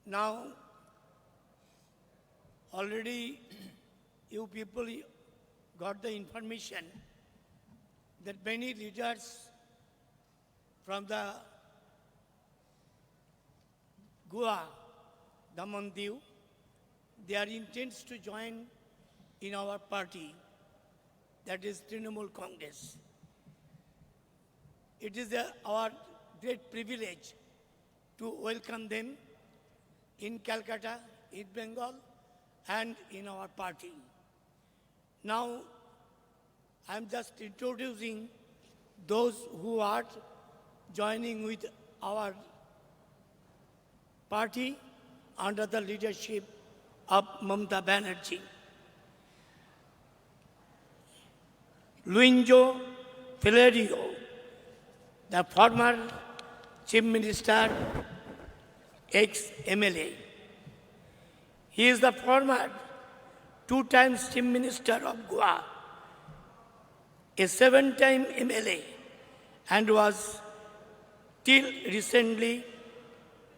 Now, already you people got the information that many leaders from the Goa, Daman Diu, they are intends to join in our party, that is Trinamool Congress. It is our great privilege to welcome them in Calcutta, in Bengal, and in our party. Now, I am just introducing those who are joining with our party under the leadership of Mamata Banerjee. Luinjo Filario, the former Chief Minister, ex-MLA. He is the former two-time Chief Minister of Goa, a 7-time MLA, and was till recently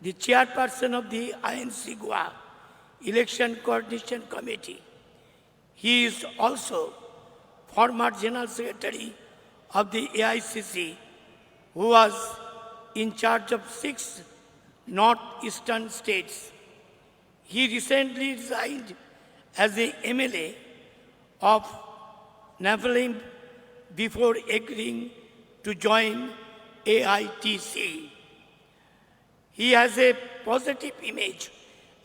the chairperson of the INC Goa Election Coordination Committee. He is also former General Secretary of the AICC, who was in charge of 6 northeastern states. He recently resigned as the MLA of Nephilim before agreeing to join AITC. He has a positive image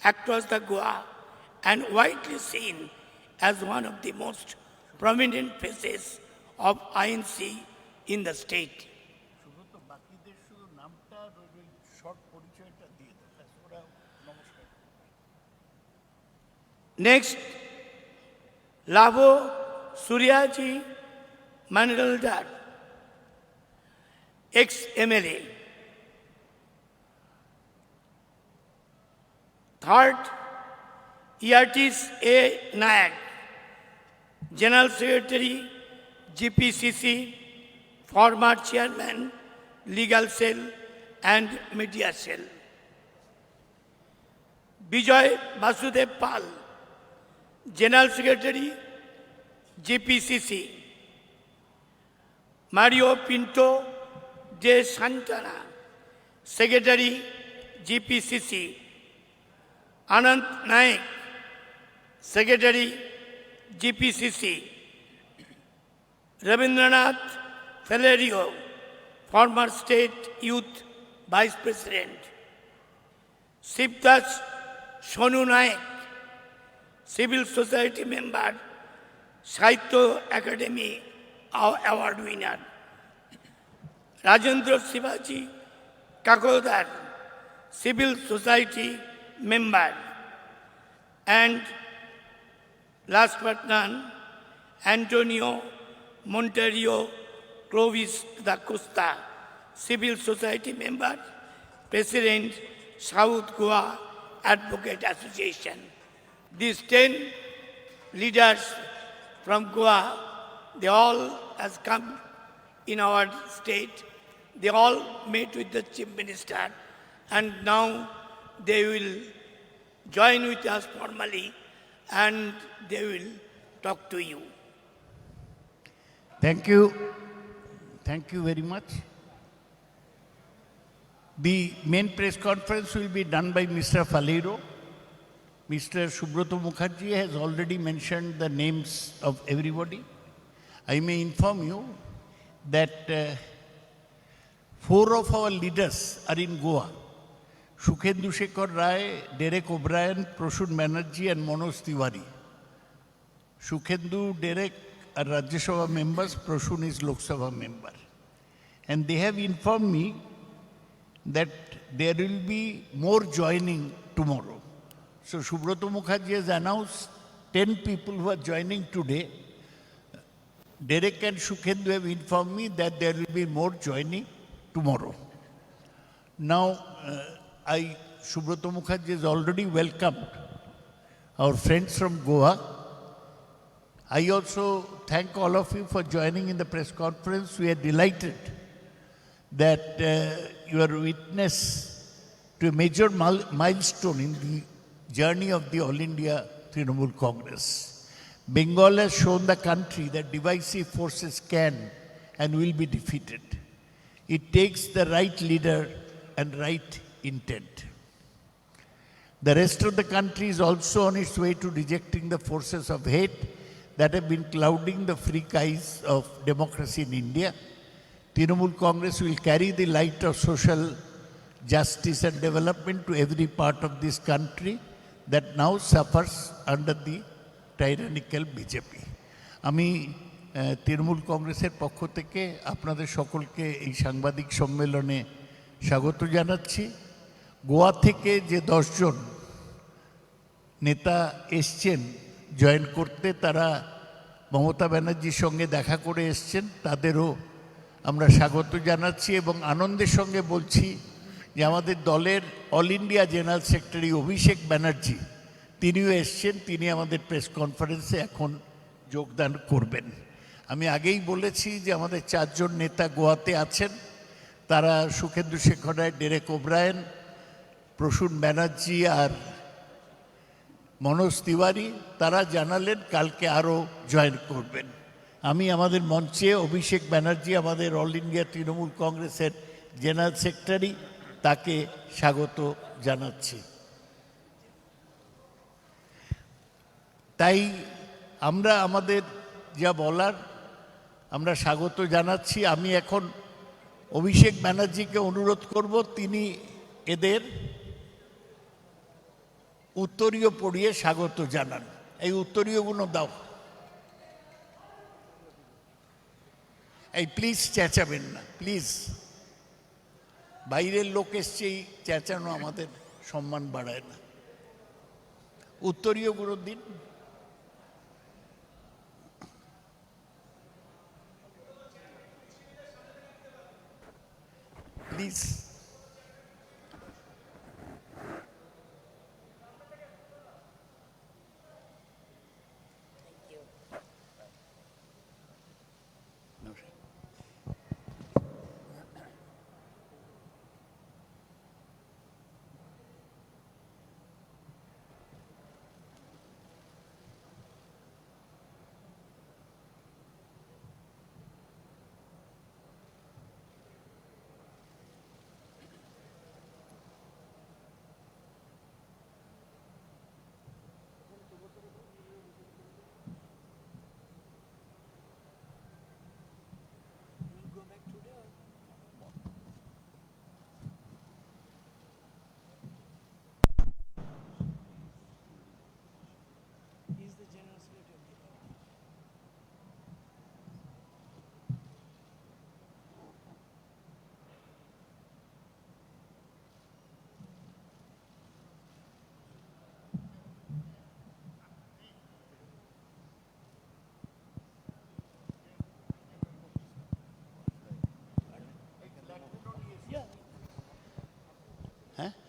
across the Goa and widely seen as one of the most prominent faces of INC in the state. Next, Lavo Suryaji Manaldar, ex-MLA. Third, Yatis A. Nayak, General Secretary, GPCC, former Chairman, Legal Cell and Media Cell. Bijoy Basudev Pal, General Secretary, GPCC. Mario Pinto de Santana, Secretary, GPCC. Anant Naik, Secretary, GPCC. Rabindranath Felerio, former State Youth Vice President. Sipdas Sonu Naik, Civil Society member, Sahitya Academy Award winner. Rajendra Shivaji Kakodar, Civil Society member. And last but none, Antonio Monterio Clovis da Costa, Civil Society member, President, South Goa Advocate Association. These 10 leaders from Goa, they all has come in our state. They all met with the Chief Minister, and now they will join with us formally and they will talk to you. Thank you. Thank you very much. The main press conference will be done by Mr. Falero. Mr. Subroto Mukherjee has already mentioned the names of everybody. I may inform you that 4 of our leaders are in Goa. Sukhendu Shekhar Rai, Derek O'Brien, Proshun Banerjee and Manoj Tiwari. Sukhendu, Derek are Rajya Sabha members, Proshun is Lok Sabha member. And they have informed me that there will be more joining tomorrow. So Subroto Mukherjee has announced 10 people who are joining today. Derek and Sukhendu have informed me that there will be more joining tomorrow. Now, Subroto Mukherjee has already welcomed our friends from Goa. I also thank all of you for joining in the press conference. We are delighted that you are witness to a major milestone in the journey of the All India Trinamool Congress. Bengal has shown the country that divisive forces can and will be defeated. It takes the right leader and right intent. The rest of the country is also on its way to rejecting the forces of hate that have been clouding the free skies of democracy in India. Trinamool Congress will carry the light of social justice and development to every part of this country that now suffers under the tyrannical BJP. আমি তৃণমূল কংগ্রেসের পক্ষ থেকে আপনাদের সকলকে এই সাংবাদিক সম্মেলনে স্বাগত জানাচ্ছি। গোয়া থেকে যে 10 জন নেতা এসছেন জয়েন করতে, তারা মমতা ব্যানার্জির সঙ্গে দেখা করে এসছেন, তাদেরও আমরা স্বাগত জানাচ্ছি এবং আনন্দের সঙ্গে বলছি যে আমাদের দলের all India general secretary Abhishek Banerjee তিনিও এসছেন, তিনি আমাদের প্রেস কনফারেন্সে এখন যোগদান করবেন। আমি আগেই বলেছি যে আমাদের 4 জন নেতা গোয়াতে আছেন, তারা সুখেন্দু শেখর রায়, ডেরেক ওব্রায়েন, প্রসূন ব্যানার্জি আর মনোজ তিওয়ারি, তারা জানালেন কালকে আরও জয়েন করবেন। আমি আমাদের মঞ্চে অভিষেক ব্যানার্জি, আমাদের অল ইন্ডিয়া তৃণমূল কংগ্রেসের জেনারেল সেক্রেটারি, তাকে স্বাগত জানাচ্ছি। তাই আমরা আমাদের যা বলার আমরা স্বাগত জানাচ্ছি। আমি এখন অভিষেক ব্যানার্জিকে অনুরোধ করব তিনি এদের উত্তরীয় পড়িয়ে স্বাগত জানান। এই উত্তরীয়গুলো দাও। এই প্লিজ চেঁচাবেন না, প্লিজ। বাইরের লোক এসছে, এই চেঁচানো আমাদের সম্মান বাড়ায় না। উত্তরীয়গুলো দিন। প্লিজ।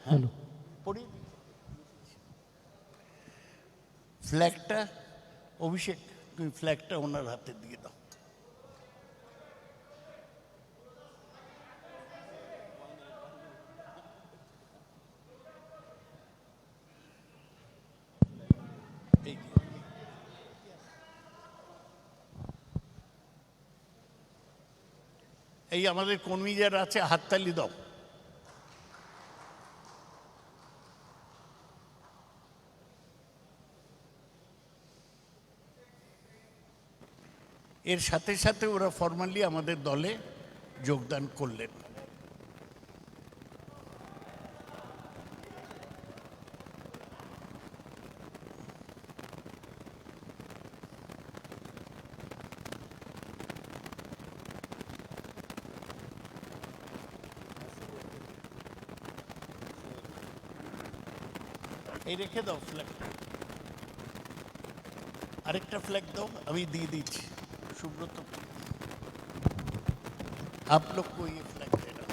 হ্যালো, পড়িয়ে ফ্ল্যাগটা অভিষেক, তুমি ফ্ল্যাগটা ওনার হাতে দিয়ে দাও। এই আমাদের কর্মী যারা আছে হাততালি দাও। এর সাথে সাথে ওরা ফর্মালি আমাদের দলে যোগদান করলেন। এই রেখে দাও ফ্ল্যাগটা, আরেকটা ফ্ল্যাগ দাও, আমি দিয়ে দিচ্ছি। सुब्रत, आप लोग को ये फ्लैग देना।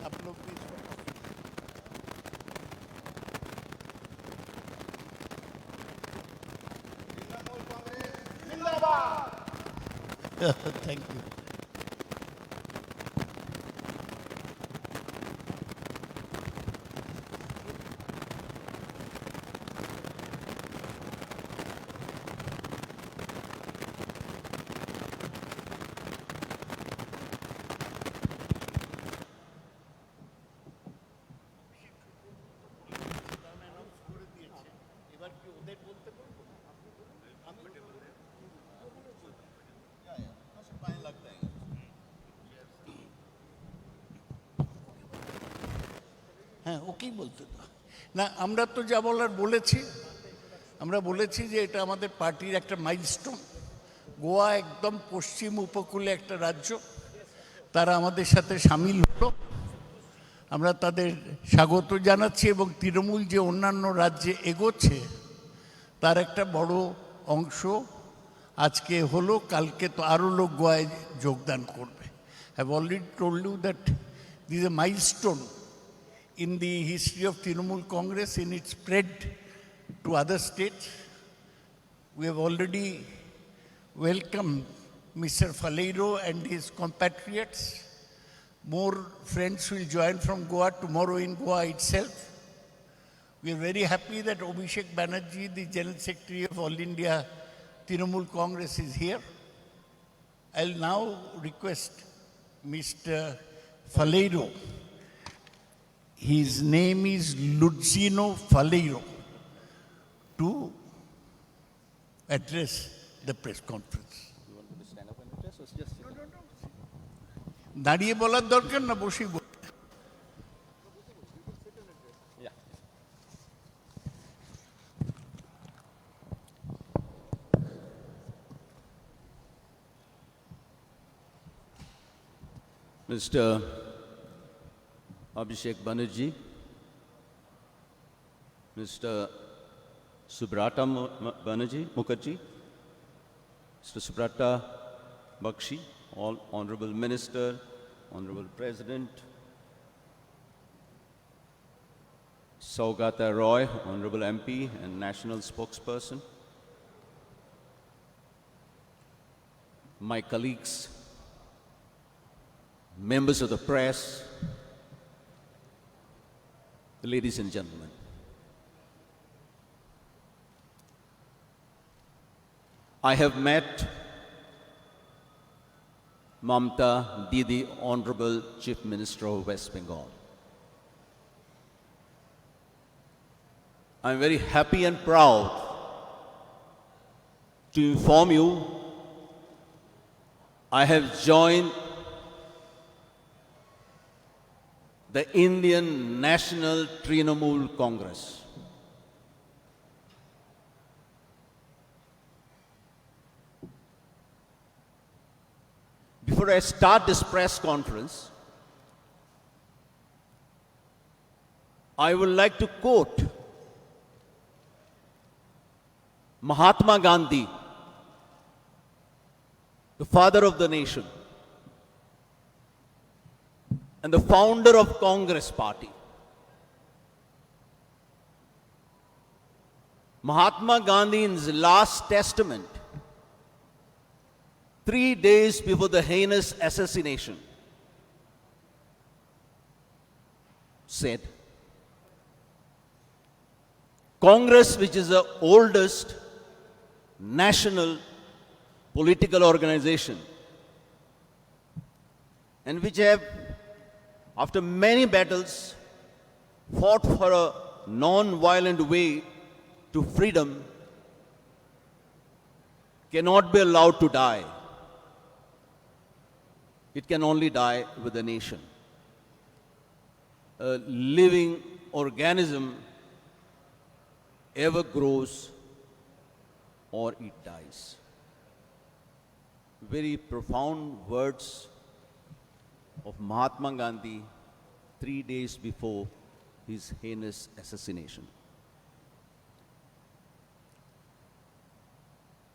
आप लोग भी जिंदाबाद। Thank you. হ্যাঁ ওকেই বলতে দাও। না আমরা তো যা বলার বলেছি, আমরা বলেছি যে এটা আমাদের পার্টির একটা মাইলস্টোন। গোয়া একদম পশ্চিম উপকূলে একটা রাজ্য, তারা আমাদের সাথে সামিল হলো, আমরা তাদের স্বাগত জানাচ্ছি এবং তৃণমূল যে অন্যান্য রাজ্যে এগোচ্ছে তার একটা বড় অংশ আজকে হলো, কালকে তো আরও লোক গোয়ায় যোগদান করবে। Have already told you that this a milestone in the history of Trinamool Congress in its spread to other states. We have already welcomed Mr. Faleiro and his compatriots. More friends will join from Goa tomorrow in Goa itself. We are very happy that Abhishek Banerjee, the General Secretary of All India Trinamool Congress, is here. I'll now request Mr. Faleiro. His name is Luzzino Faleiro, to address the press conference. You want me to stand up and address or just sit down? দাঁড়িয়ে বলার দরকার না, বসেই বল। Yeah. Mr. Abhishek Banerjee, Mr. Subrata Banerjee, Mukherjee, Mr. Subrata Bakshi, all Honorable Minister, Honorable President, Saugata Roy, Honorable MP and National Spokesperson, my colleagues, members of the press, ladies and gentlemen. I have met Mamta Didi, Honorable Chief Minister of West Bengal. I'm very happy and proud to inform you I have joined the Indian National Trinamool Congress. Before I start this press conference, I would like to quote Mahatma Gandhi, the father of the nation and the founder of Congress Party. Mahatma Gandhi, in his last testament, 3 days before the heinous assassination, said, Congress, which is the oldest national political organization and which have, after many battles, fought for a non-violent way to freedom, cannot be allowed to die. It can only die with a nation. A living organism ever grows or it dies. Very profound words of Mahatma Gandhi 3 days before his heinous assassination.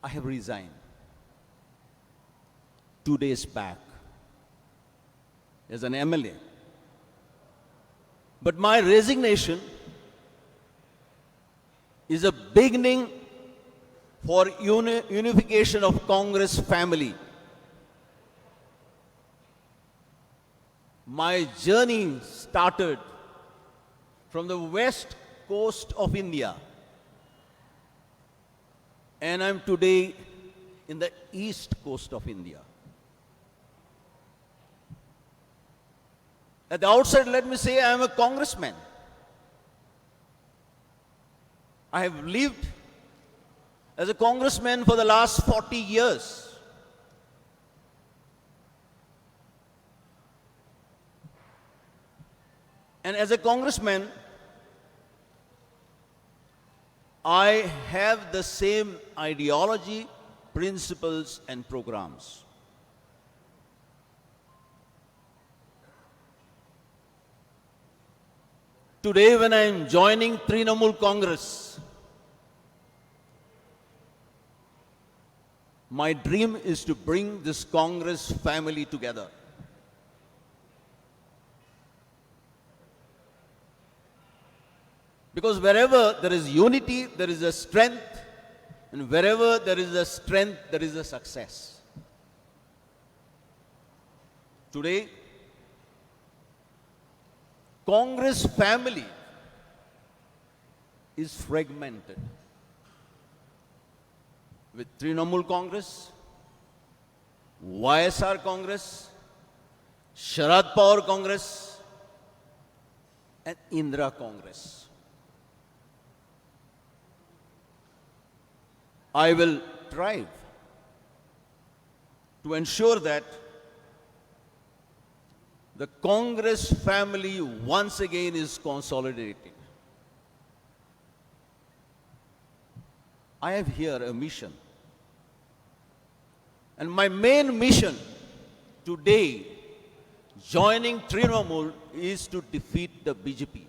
I have resigned 2 days back as an MLA. But my resignation is a beginning for unification of Congress family My journey started from the west coast of India, and I'm today in the east coast of India. At the outset, let me say I am a congressman. I have lived as a congressman for the last 40 years. And as a congressman, I have the same ideology, principles, and programs. Today, when I am joining Trinamool Congress, my dream is to bring this Congress family together. Because wherever there is unity, there is a strength, and wherever there is a strength, there is a success. Today, Congress family is fragmented. With Trinamool Congress, YSR Congress, Sharad Pawar Congress, and Indira Congress. I will strive to ensure that the Congress family once again is consolidated. I have here a mission. And my main mission today, joining Trinamool, is to defeat the BJP.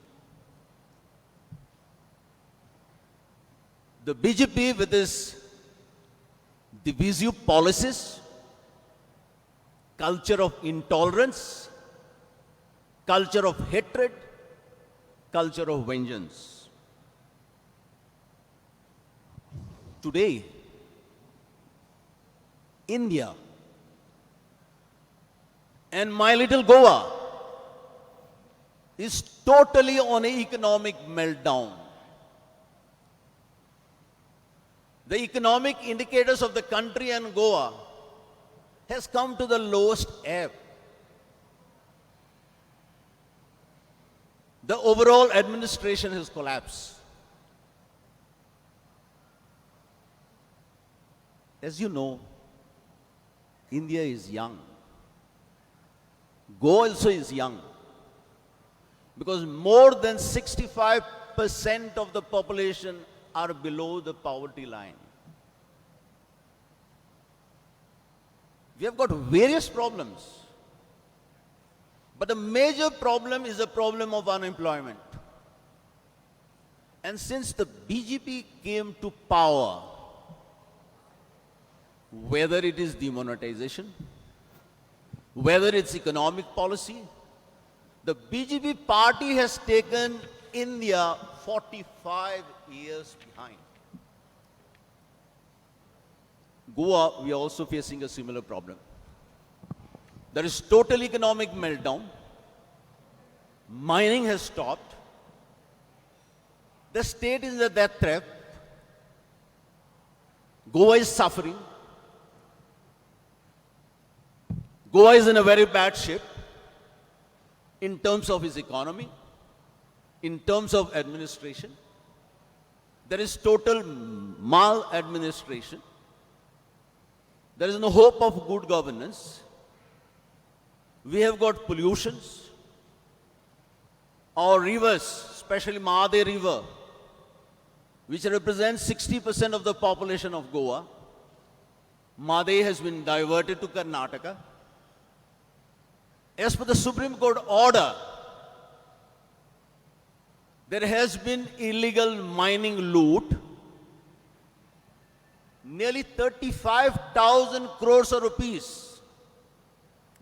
The BJP, with its divisive policies, culture of intolerance, culture of hatred, culture of vengeance. Today, India and my little Goa is totally on an economic meltdown. The economic indicators of the country and Goa has come to the lowest ebb. The overall administration has collapsed. As you know, India is young. Goa also is young. Because more than 65% of the population are below the poverty line. We have got various problems. But the major problem is the problem of unemployment. And since the BJP came to power, whether it is demonetization, whether it's economic policy, the BJP party has taken India 45 years behind. Goa, we are also facing a similar problem. There is total economic meltdown. Mining has stopped. The state is in a death trap. Goa is suffering. Goa is in a very bad shape in terms of its economy, in terms of administration. There is total maladministration. There is no hope of good governance. We have got pollutions. Our rivers, especially Mahade River, which represents 60% of the population of Goa, Mahade has been diverted to Karnataka. As per the Supreme Court order, there has been illegal mining loot. Nearly 35,000 crores of rupees,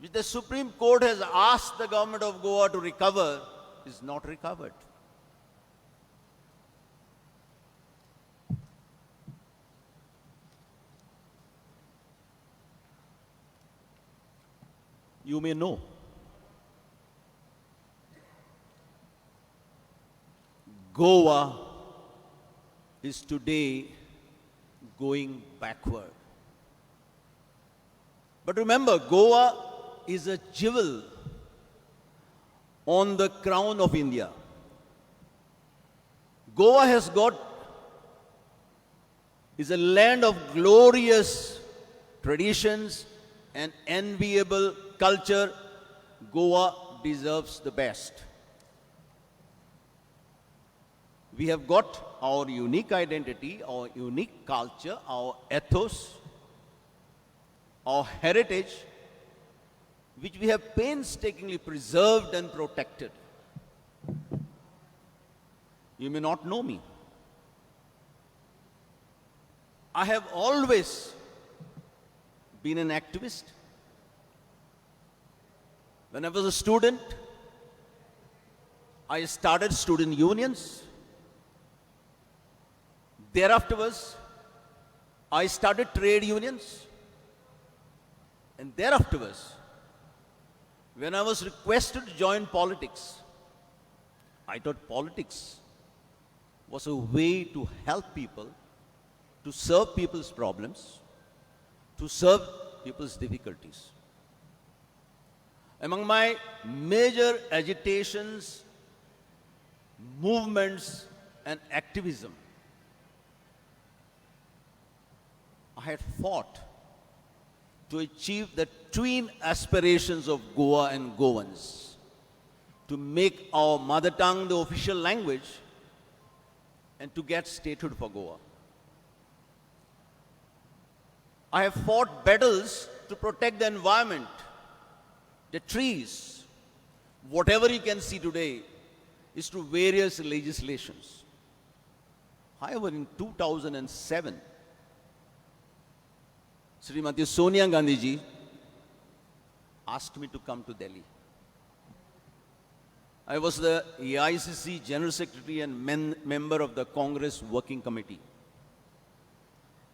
which the Supreme Court has asked the government of Goa to recover, is not recovered. You may know Goa is today going backward. But remember, Goa is a jewel on the crown of India. Goa is a land of glorious traditions and enviable culture. Goa deserves the best. We have got our unique identity, our unique culture, our ethos, our heritage, which we have painstakingly preserved and protected. You may not know me. I have always been an activist. When I was a student, I started student unions. Thereafter, I started trade unions. And thereafter, when I was requested to join politics, I thought politics was a way to help people, to serve people's problems, to serve people's difficulties. Among my major agitations, movements, and activism, I had fought to achieve the twin aspirations of Goa and Goans, to make our mother tongue the official language and to get statehood for Goa. I have fought battles to protect the environment, the trees. Whatever you can see today is through various legislations. However, in 2007, Srimati Sonia Gandhi ji asked me to come to Delhi. I was the AICC General Secretary and member of the Congress Working Committee.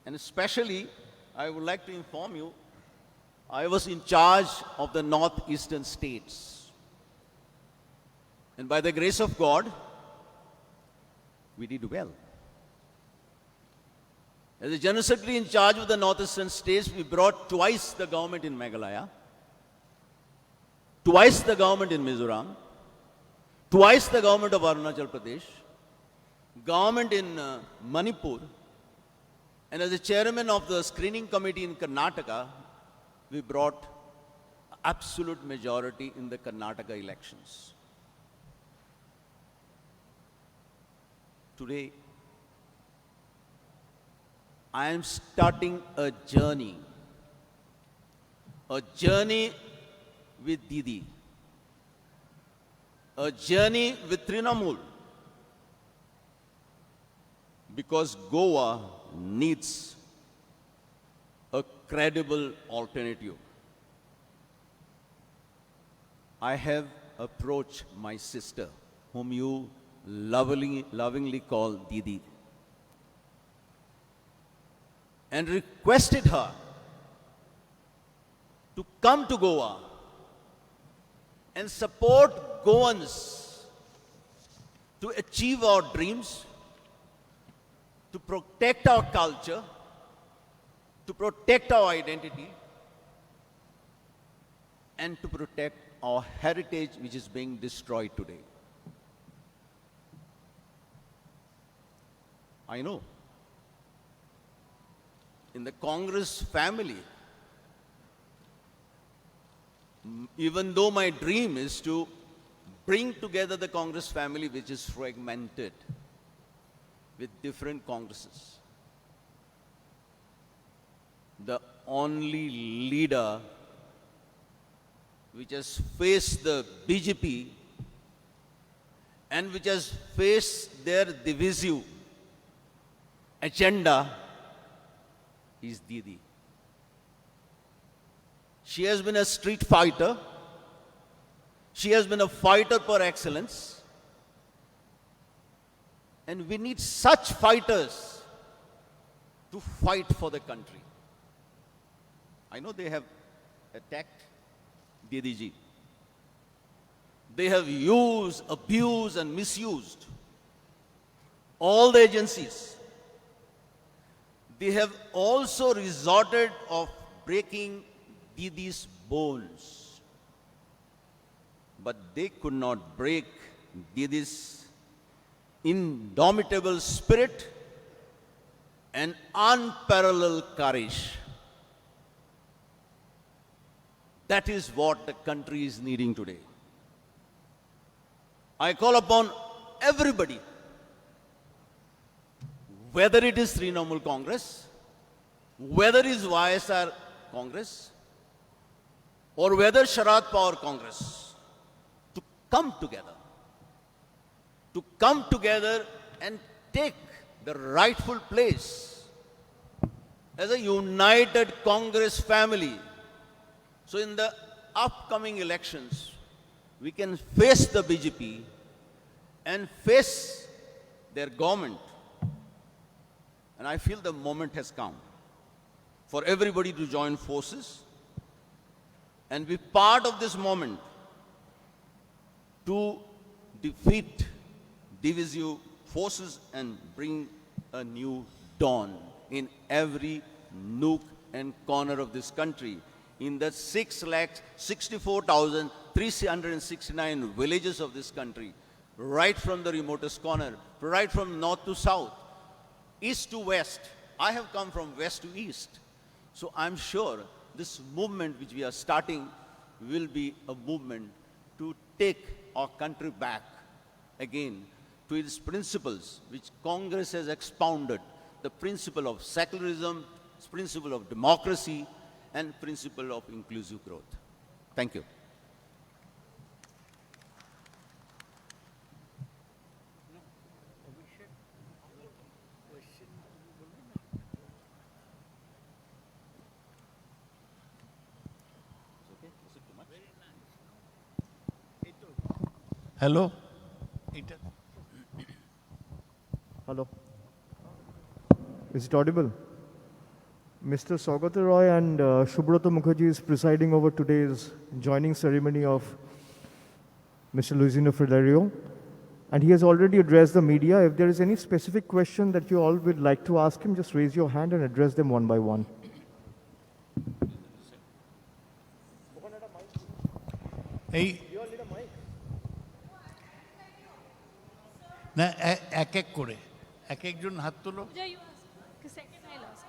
And especially, I would like to inform you, I was in charge of the northeastern states. And by the grace of God, we did well. As the General Secretary in charge of the northeastern states, we brought twice the government in Meghalaya, twice the government in Mizoram, twice the government of Arunachal Pradesh, government in Manipur, and as the chairman of the screening committee in Karnataka, we brought absolute majority in the Karnataka elections. Today, I am starting a journey with Didi, a journey with Trinamool, because Goa needs a credible alternative. I have approached my sister, whom you lovingly call Didi, and requested her to come to Goa and support Goans to achieve our dreams, to protect our culture, to protect our identity, and to protect our heritage, which is being destroyed today. I know in the Congress family, even though my dream is to bring together the Congress family, which is fragmented with different Congresses, the only leader which has faced the BJP and which has faced their divisive agenda is Didi. She has been a street fighter. She has been a fighter per excellence. And we need such fighters to fight for the country. I know they have attacked Didi ji. They have used, abused, and misused all the agencies, they have also resorted of breaking Didi's bones. But they could not break Didi's indomitable spirit and unparalleled courage. That is what the country is needing today. I call upon everybody, whether it is Trinamool Congress, whether it is YSR Congress, or whether Sharad Pawar Congress, to come together and take the rightful place as a united Congress family. So in the upcoming elections, we can face the BJP and face their government. And I feel the moment has come for everybody to join forces and be part of this moment to defeat divisive forces and bring a new dawn in every nook and corner of this country. In the 6,64,369 villages of this country, right from the remotest corner, right from north to south, east to west. I have come from west to east. So I'm sure this movement which we are starting will be a movement to take our country back again to its principles which Congress has expounded, the principle of secularism, principle of democracy, and principle of inclusive growth. Thank you. Hello? Hello. Is it audible? Mr. Saugata Roy and Subrata Mukherjee is presiding over today's joining ceremony of Mr. Luisino Fidelio. And he has already addressed the media. If there is any specific question that you all would like to ask him, just raise your hand and address them one by one. এই না এক এক করে এক একজন হাত তুলো। Pooja, you ask. The second I'll ask.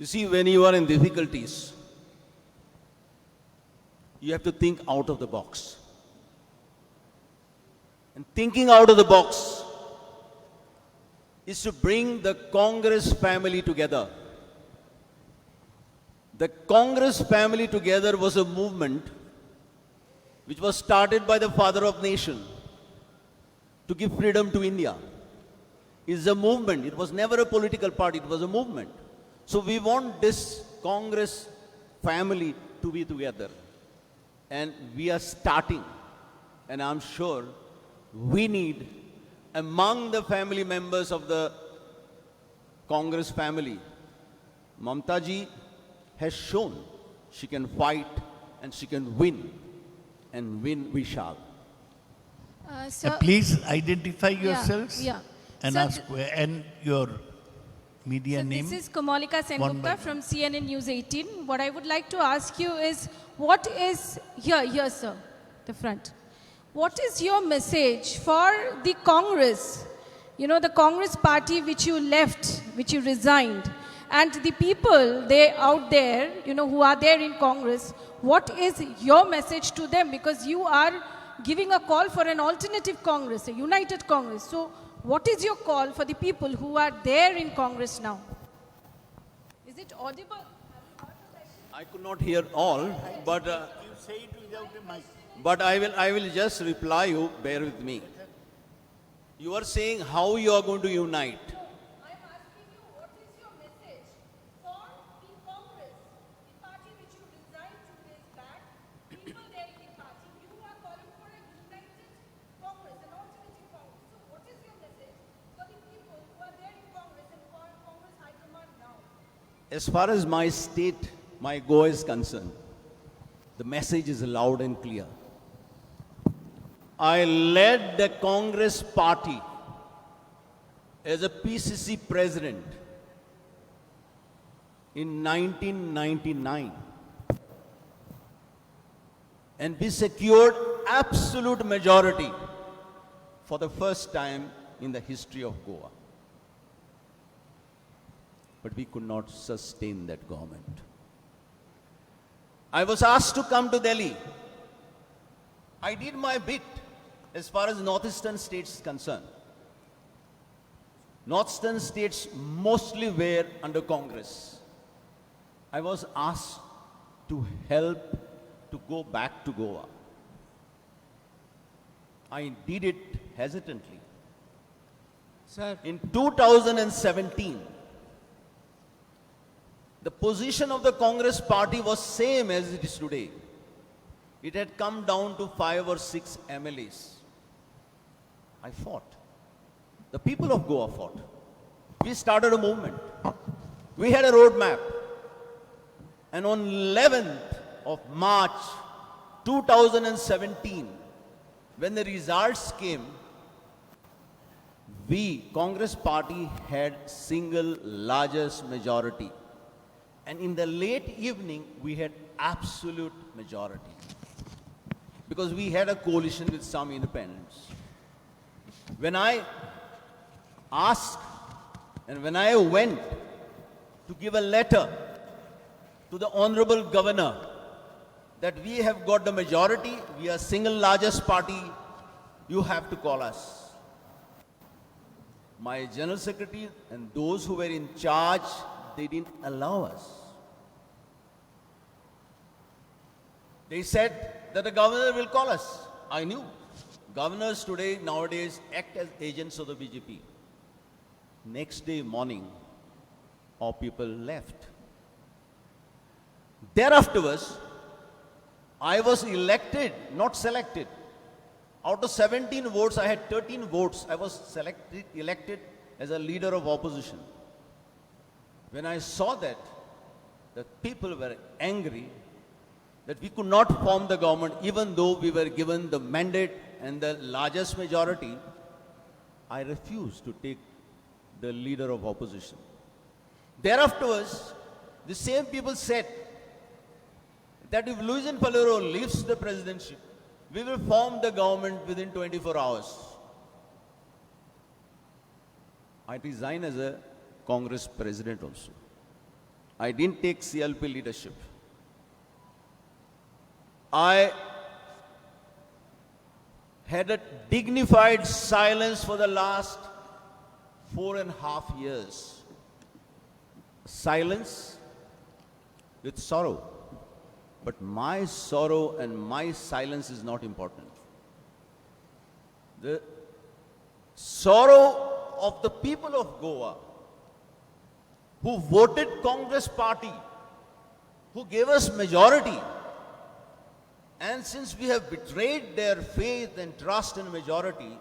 You see, when you are in difficulties, you have to think out of the box. And thinking out of the box is to bring the Congress family together. The Congress family together was a movement which was started by the father of nation to give freedom to India. It's a movement. It was never a political party. It was a movement. So we want this Congress family to be together. And we are starting. And I'm sure we need, among the family members of the Congress family, Mamta ji has shown she can fight and she can win. And win we shall. Sir, Please identify yourselves yeah. and Sir, ask and your media so name. this is Kamalika One by Sengupta one. from CNN News 18. What I would like to ask you is, what is, here sir, the front. What is your message for the Congress? You know, the Congress party which you left, which you resigned, and the people they out there, you know, who are there in Congress, what is your message to them? Because you are giving a call for an alternative Congress, a united Congress. So what is your call for the people who are there in Congress now? Is it audible? I could not hear all, but You say it without a mic. But I will just reply you, bear with me. You are saying how you are going to unite. I'm asking you, what is your message for the Congress, the As far as my state, my Goa is concerned, the message is loud and clear. I led the Congress party as a PCC president in 1999. And we secured absolute majority for the first time in the history of Goa. But we could not sustain that government. I was asked to come to Delhi. I did my bit as far as northeastern states is concerned. Northeastern states mostly were under Congress. I was asked to help to go back to Goa. I did it hesitantly. Sir, In 2017, the position of the Congress party was same as it is today. It had come down to 5 or 6 MLAs. I fought. The people of Goa fought. We started a movement. We had a roadmap. And on 11th of March 2017, when the results came, we, Congress party, had single largest majority. And in the late evening, we had absolute majority. Because we had a coalition with some independents. When I asked and when I went to give a letter to the Honorable Governor that we have got the majority, we are single largest party, you have to call us. My General Secretary and those who were in charge, they didn't allow us. They said that the governor will call us. I knew. Governors today, nowadays, act as agents of the BJP. Next day morning, our people left. Thereafter, I was elected, not selected. Out of 17 votes, I had 13 votes. I was elected as a leader of opposition. When I saw that, the people were angry that we could not form the government even though we were given the mandate and the largest majority, I refused to take the leader of opposition. Thereafter, the same people said that if Luis Palero leaves the presidency, we will form the government within 24 hours. I resigned as a Congress president also. I didn't take CLP leadership. I had a dignified silence for the last 4.5 years. Silence with sorrow. But my sorrow and my silence is not important. The sorrow of the people of Goa who voted Congress party, who gave us majority, and since we have betrayed their faith and trust in majority,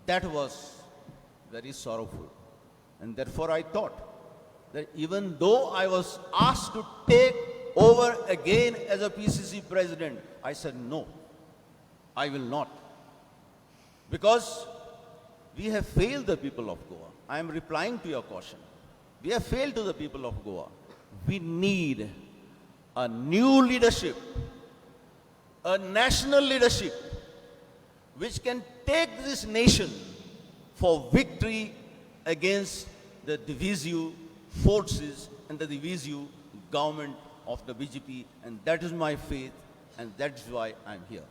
that was very sorrowful. And therefore I thought that even though I was asked to take over again as a PCC president, I said no, I will not. Because we have failed the people of Goa. I am replying to your question. We have failed to the people of Goa. We need a new leadership, a national leadership, which can take this nation for victory against the divisive forces and the divisive government of the BJP, and that is my faith, and that's why I'm here.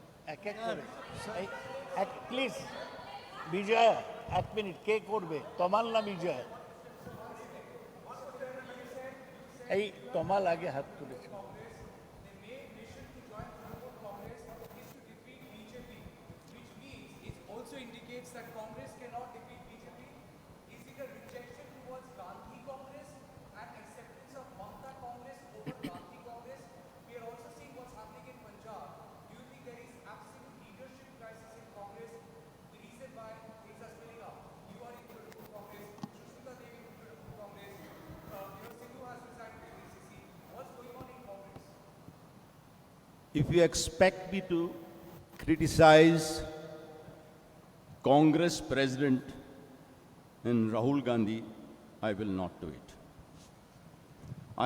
Please Bijoy 1 minute কে করবে তমাল না বিজয় এই তমাল আগে হাত তুলেছে also indicates that Congress cannot defeat BJP. Is it a rejection towards Gandhi Congress and acceptance of Mamata Congress over Gandhi Congress? We are also seeing what's happening in Punjab. Do you think there is absolute leadership crisis in Congress? The reason why things are spilling up. You are in Trinamool Congress, Sushmita Devi in Trinamool Congress, Sindhu has resigned if you expect me to criticize Congress President and Rahul Gandhi, I will not do it.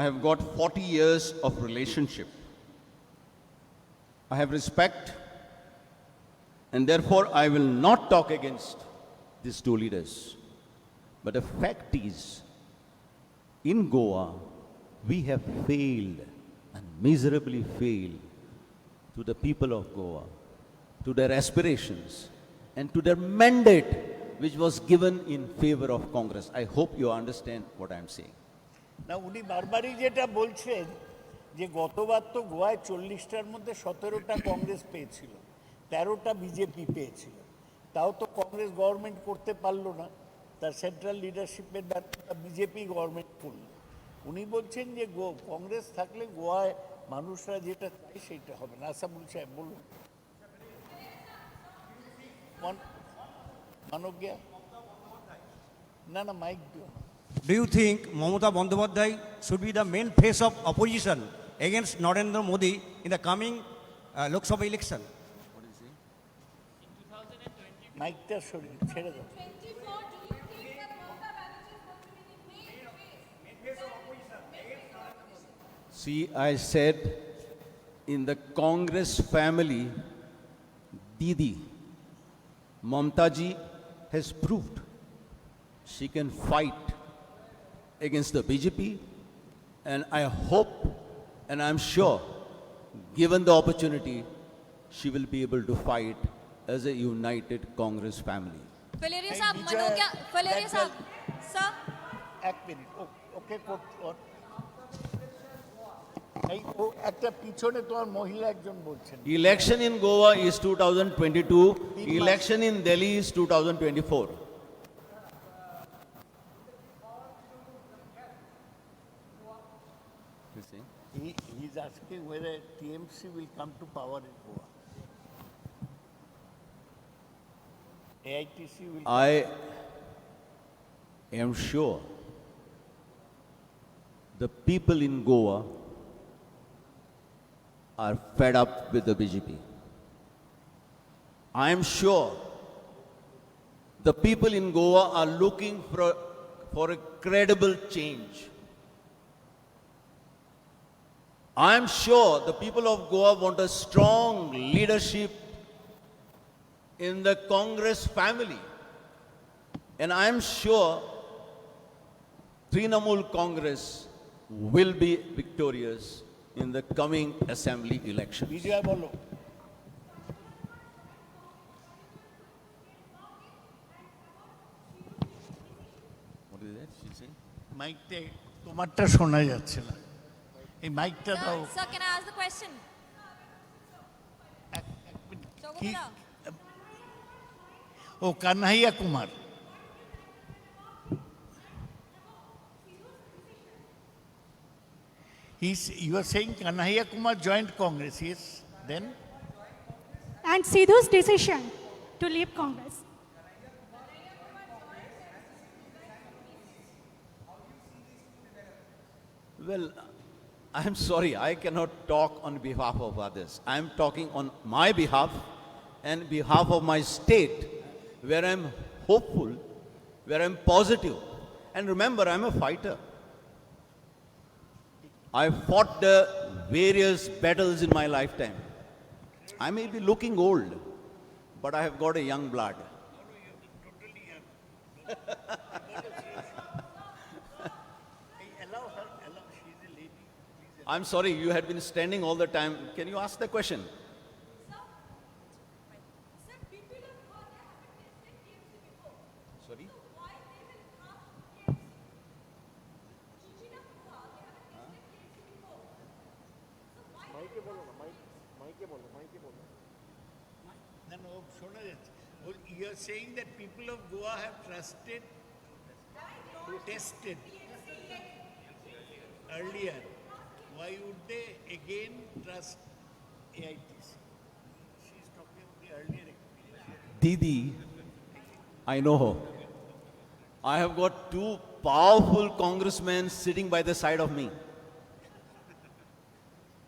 I have got 40 years of relationship. I have respect, and therefore I will not talk against these two leaders. But the fact is, in Goa, we have failed and miserably failed to the people of Goa, to their aspirations, and to their mandate which was given in favor of Congress. I hope you understand what I am saying. না উনি বারবারই যেটা বলছেন যে গতবার তো গোয়ায় 40টার মধ্যে 17টা কংগ্রেস পেয়েছিল, 13টা বিজেপি পেয়েছিল, তাও তো কংগ্রেস গভর্নমেন্ট করতে পারলো না, তার সেন্ট্রাল লিডারশিপের ব্যাপারটা বিজেপি গভর্নমেন্ট করলো। উনি বলছেন যে কংগ্রেস থাকলে গোয়ায় মানুষরা যেটা চায় সেইটা হবে না। আসামুল সাহেব বলুন। মানজ্ঞা না না মাইক দিও না। Do you think Mamata Bandyopadhyay should be the main face of opposition against Narendra Modi in the coming Lok Sabha election? মাইকটা সরিয়ে ছেড়ে দাও। See, I said in the Congress family, Didi, Mamta ji has proved she can fight against the BJP, and I hope and I'm sure, given the opportunity, she will be able to fight as a united Congress family. Valeria Hey, Saab, Vijay, Manogya, Valeria that Saab, sir. এক minute okay এই ও একটা পিছনে তোমার মহিলা একজন বলছেন। Election in Goa is 2022, election in Delhi is 2024. You see? He is asking whether TMC will come to power in Goa. AITC will. I am sure the people in Goa are fed up with the BJP. I am sure the people in Goa are looking for a credible change. I am sure the people of Goa want a strong leadership in the Congress family. And I am sure Trinamool Congress will be victorious in the coming assembly elections. বিজয় বলো। What is that she saying? মাইকটা তোমারটা শোনা যাচ্ছে না, এই মাইকটা দাও। Sir, can I ask the question? কি Chogopura. O Kanhaiya Kumar. You are saying Kanhaiya Kumar joined Congress, yes? Then? And Sidhu's decision to leave Congress. Well, I am sorry, I cannot talk on behalf of others. I am talking on my behalf and behalf of my state, where I am hopeful, where I am positive. And remember, I am a fighter. I fought the various battles in my lifetime. I may be looking old, but I have got a young blood. I'm sorry, you had been standing all the time. Can you ask the question? Sorry? No, you are saying that people of Goa have trusted, tested earlier. Why would they again trust AITC? She is talking about the earlier experience. Didi, I know her. I have got two powerful congressmen sitting by the side of me.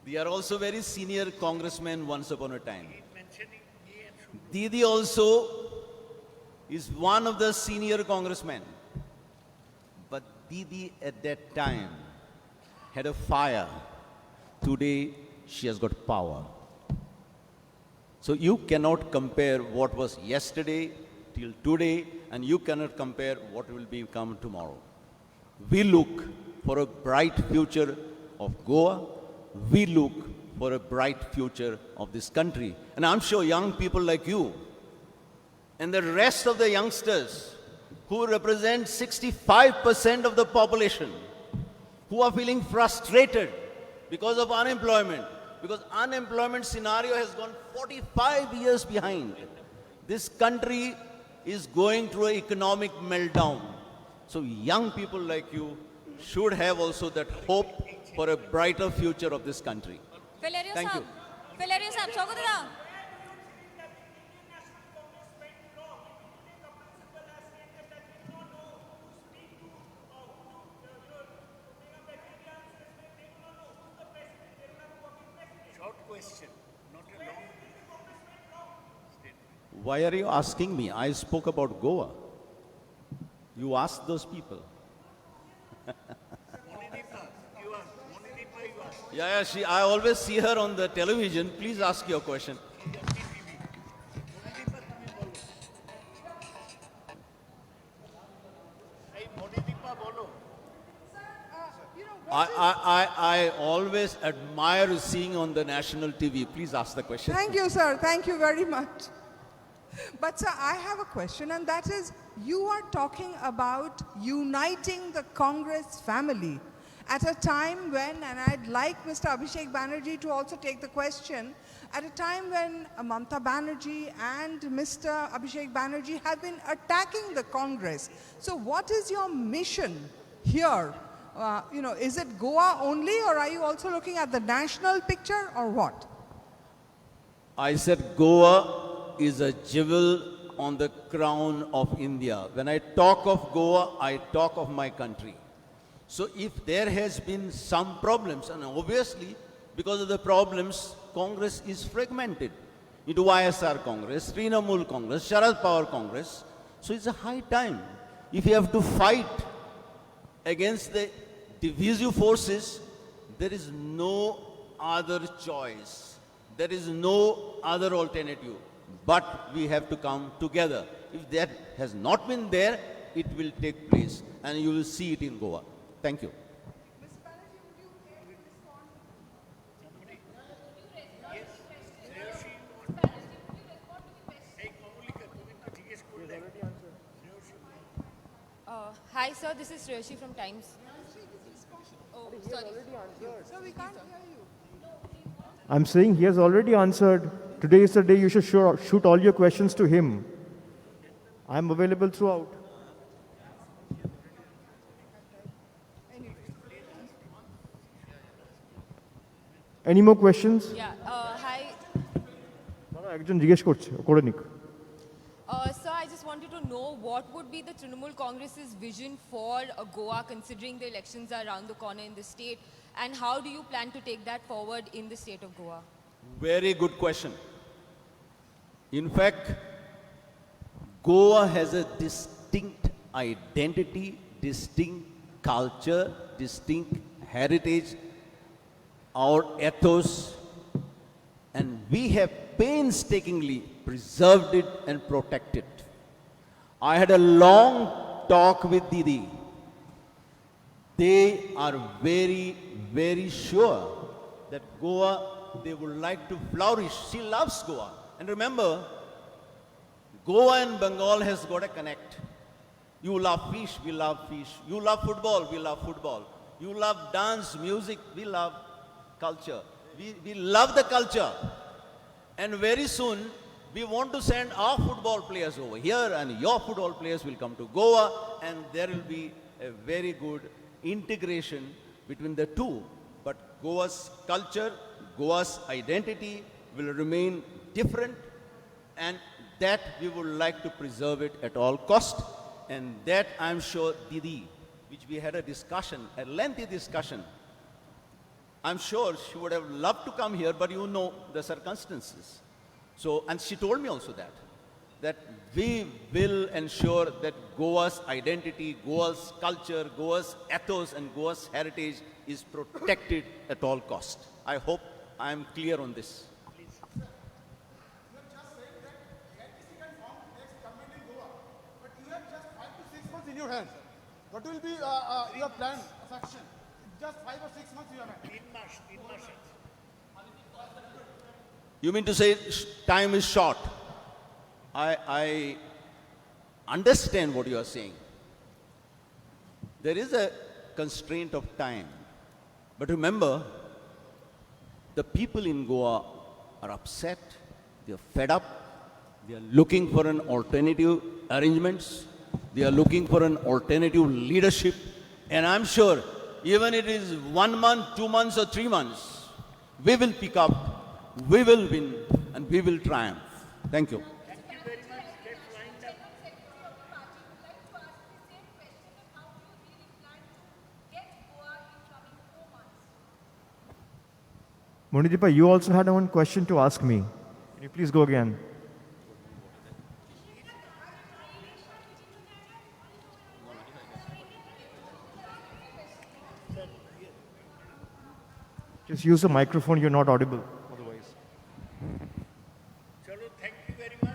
They are also very senior congressmen once upon a time. Didi also is one of the senior congressmen. But Didi at that time had a fire. Today, she has got power. So you cannot compare what was yesterday till today, and you cannot compare what will become tomorrow. We look for a bright future of Goa. We look for a bright future of this country. And I'm sure young people like you and the rest of the youngsters who represent 65% of the population, who are feeling frustrated because of unemployment, because unemployment scenario has gone 45 years behind. This country is going through an economic meltdown. So young people like you should have also that hope for a brighter future of this country. Valerio Thank Saab. you. Valerio Saab, Saugata. Why are you asking me? I spoke about Goa. You asked those people. Yeah, I always see her on the television. Please ask your question. I always admire seeing on the national TV. Please ask the question. Thank you, sir. Thank you very much. But, sir, I have a question, and that is, you are talking about uniting the Congress family at a time when, and I'd like Mr. Abhishek Banerjee to also take the question, at a time when Mamata Banerjee and Mr. Abhishek Banerjee have been attacking the Congress. So what is your mission here? Is it Goa only, or are you also looking at the national picture, or what? I said Goa is a jewel on the crown of India. When I talk of Goa, I talk of my country. So if there has been some problems, and obviously because of the problems, Congress is fragmented into YSR Congress, Trinamool Congress, Sharad Pawar Congress. So it's a high time. If you have to fight against the divisive forces, there is no other choice. There is no other alternative. But we have to come together. If that has not been there, it will take place. And you will see it in Goa. Thank you. Hi, sir. This is Shreyashi from Times. Oh, sorry. So we can't hear you. I'm saying he has already answered. Today is the day you should shoot all your questions to him. I'm available throughout. Any more questions? Yeah. Hi. একজন জিজ্ঞেস করছে করে নিক Sir, I just wanted to know what would be the Trinamool Congress's vision for Goa, considering the elections are around the corner in the state, and how do you plan to take that forward in the state of Goa? Very good question. In fact, Goa has a distinct identity, distinct culture, distinct heritage, our ethos, and we have painstakingly preserved it and protected. I had a long talk with Didi. They are very, very sure that Goa, they would like to flourish. She loves Goa. And remember, Goa and Bengal has got a connect. You love fish, we love fish. You love football, we love football. You love dance, music, we love culture. We love the culture. And very soon, we want to send our football players over here, and your football players will come to Goa, and there will be a very good integration between the two. But Goa's culture, Goa's identity will remain different, and that we would like to preserve it at all cost. And that I'm sure Didi, which we had a discussion, a lengthy discussion, I'm sure she would have loved to come here, but you know the circumstances. So, and she told me also that we will ensure that Goa's identity, Goa's culture, Goa's ethos, and Goa's heritage is protected at all cost. I hope I am clear on this. In your hands. What will be your plan of action? Just 5 or 6 months you have had. You mean to say time is short? I understand what you are saying. There is a constraint of time. But remember, the people in Goa are upset, they are fed up, they are looking for an alternative arrangements, they are looking for an alternative leadership, and I'm sure even it is 1 month, 2 months or 3 months, we will pick up, we will win, and we will triumph. Thank you. Munijipa, you also had one question to ask me. Can you please go again? Just use the microphone, you're not audible otherwise. Chalo, thank you very much.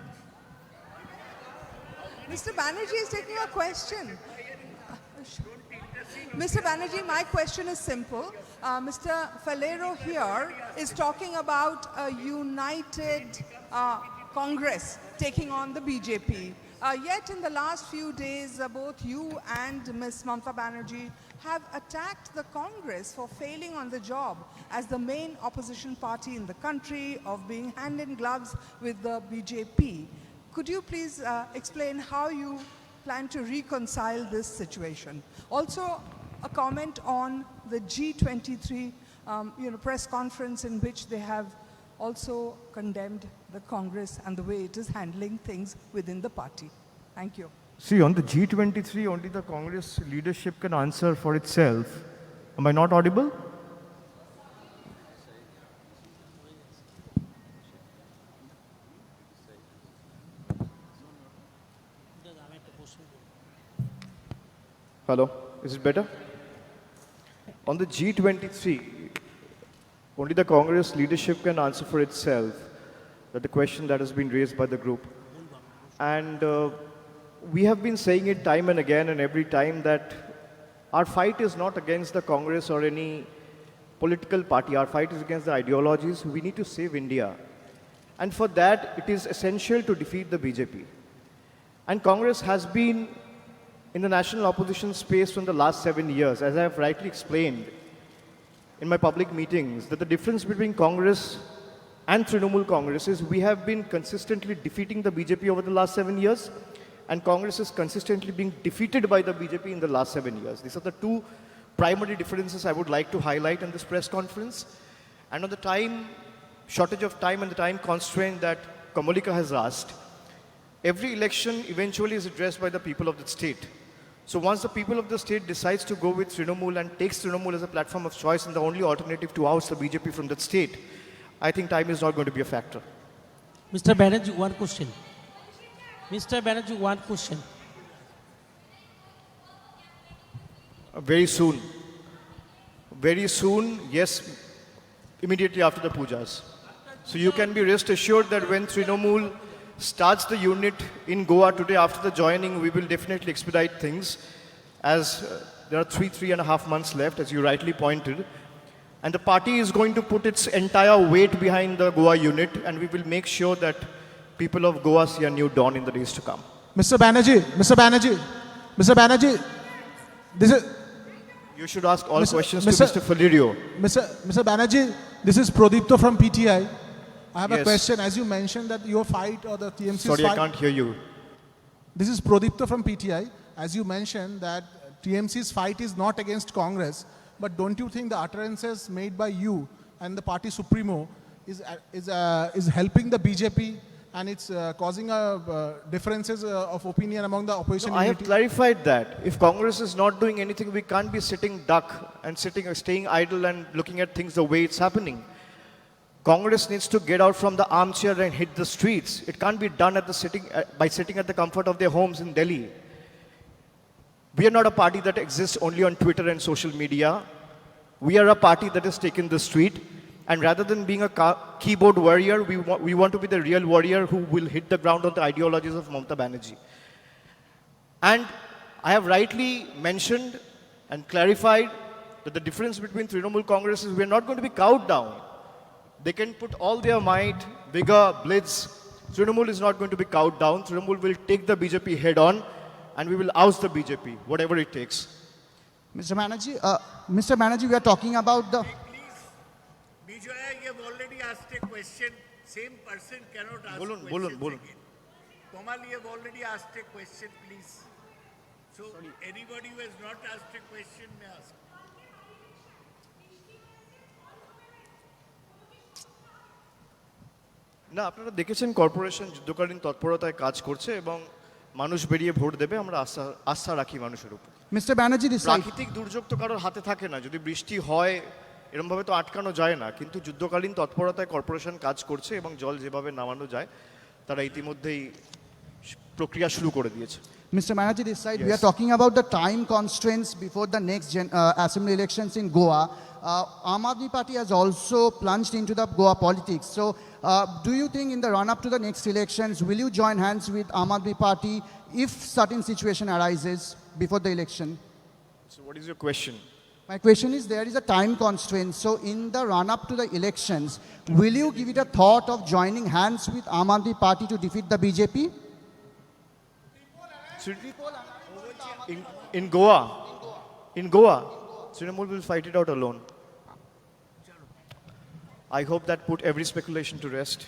Mr. Banerjee is taking a question. Mr. Banerjee, my question is simple. Mr. Falero here is talking about a united Congress taking on the BJP. Yet in the last few days, both you and Ms. Mamata Banerjee have attacked the Congress for failing on the job as the main opposition party in the country, of being hand in gloves with the BJP. Could you please explain how you plan to reconcile this situation? Also, a comment on the G23 press conference in which they have also condemned the Congress and the way it is handling things within the party. Thank you. See, on the G23, only the Congress leadership can answer for itself. Am I not audible? Hello, is it better? On the G23, only the Congress leadership can answer for itself. That the question that has been raised by the group. And we have been saying it time and again and every time that our fight is not against the Congress or any political party. Our fight is against the ideologies. We need to save India. And for that, it is essential to defeat the BJP. And Congress has been in the national opposition space from the last 7 years, as I have rightly explained in my public meetings, that the difference between Congress and Trinamool Congress is we have been consistently defeating the BJP over the last 7 years, and Congress is consistently being defeated by the BJP in the last 7 years. These are the two primary differences I would like to highlight in this press conference. And on the time, shortage of time and the time constraint that Kamalika has asked, every election eventually is addressed by the people of the state. So once the people of the state decides to go with Trinamool and takes Trinamool as a platform of choice and the only alternative to oust the BJP from that state, I think time is not going to be a factor. Mr. Banerjee, one question. Mr. Banerjee, one question. Very soon. Very soon, yes, immediately after the pujas. So you can be rest assured that when Trinamool starts the unit in Goa today after the joining, we will definitely expedite things, as there are 3.5 months left, as you rightly pointed. And the party is going to put its entire weight behind the Goa unit, and we will make sure that people of Goa see a new dawn in the days to come. Mr. Banerjee, this is... You should ask all questions to Mr. Falirio. Mr. Banerjee, this is Prodipto from PTI. I have a Yes. question. As you mentioned that your fight or the TMC's Sorry, fight... I can't hear you. This is Prodipto from PTI. As you mentioned that TMC's fight is not against Congress, but don't you think the utterances made by you and the party supremo is helping the BJP and it's causing differences of opinion among the opposition. No, I have unity. clarified that. If Congress is not doing anything, we can't be sitting duck and staying idle and looking at things the way it's happening. Congress needs to get out from the armchair and hit the streets. It can't be done by sitting at the comfort of their homes in Delhi. We are not a party that exists only on Twitter and social media. We are a party that has taken the street. And rather than being a keyboard warrior, we want to be the real warrior who will hit the ground on the ideologies of Mamata Banerjee. And I have rightly mentioned and clarified that the difference between Trinamool Congress is we are not going to be cowed down. They can put all their might, vigor, blitz. Trinamool is not going to be cowed down. Trinamool will take the BJP head on and we will oust the BJP, whatever it takes. Mr. Banerjee, we are talking about the... Bijoy, you have already asked a question. Same person cannot ask Bolun. questions again. Komal, you have already asked a question, please. So anybody who has not asked a question may ask. না আপনারা দেখেছেন corporation যুদ্ধকালীন তৎপরতায় কাজ করছে এবং মানুষ বেরিয়ে ভোট দেবে আমরা আস্থা রাখি মানুষের উপর Mr. Banerjee, this side. প্রাকৃতিক দুর্যোগ তো কারোর হাতে থাকে না যদি বৃষ্টি হয় এরমভাবে তো আটকানো যায় না কিন্তু যুদ্ধকালীন তৎপরতায় কর্পোরেশন কাজ করছে এবং জল যেভাবে নামানো যায় তারা ইতিমধ্যেই প্রক্রিয়া শুরু করে দিয়েছে Mr. Banerjee, this side, we Yes. are talking about the time constraints before the next assembly elections in Goa. Aam Aadmi Party has also plunged into the Goa politics. So, do you think in the run-up to the next elections, will you join hands with Aam Aadmi Party if certain situation arises before the election? So what is your question? My question is, there is a time constraint. So, in the run-up to the elections, will you give it a thought of joining hands with Aam Aadmi Party to defeat the BJP? In Goa, Trinamool will fight it out alone. I hope that put every speculation to rest.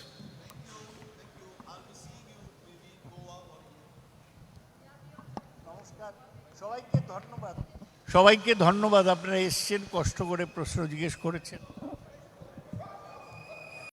সবাইকে ধন্যবাদ আপনারা এসেছেন কষ্ট করে প্রশ্ন জিজ্ঞেস করেছেন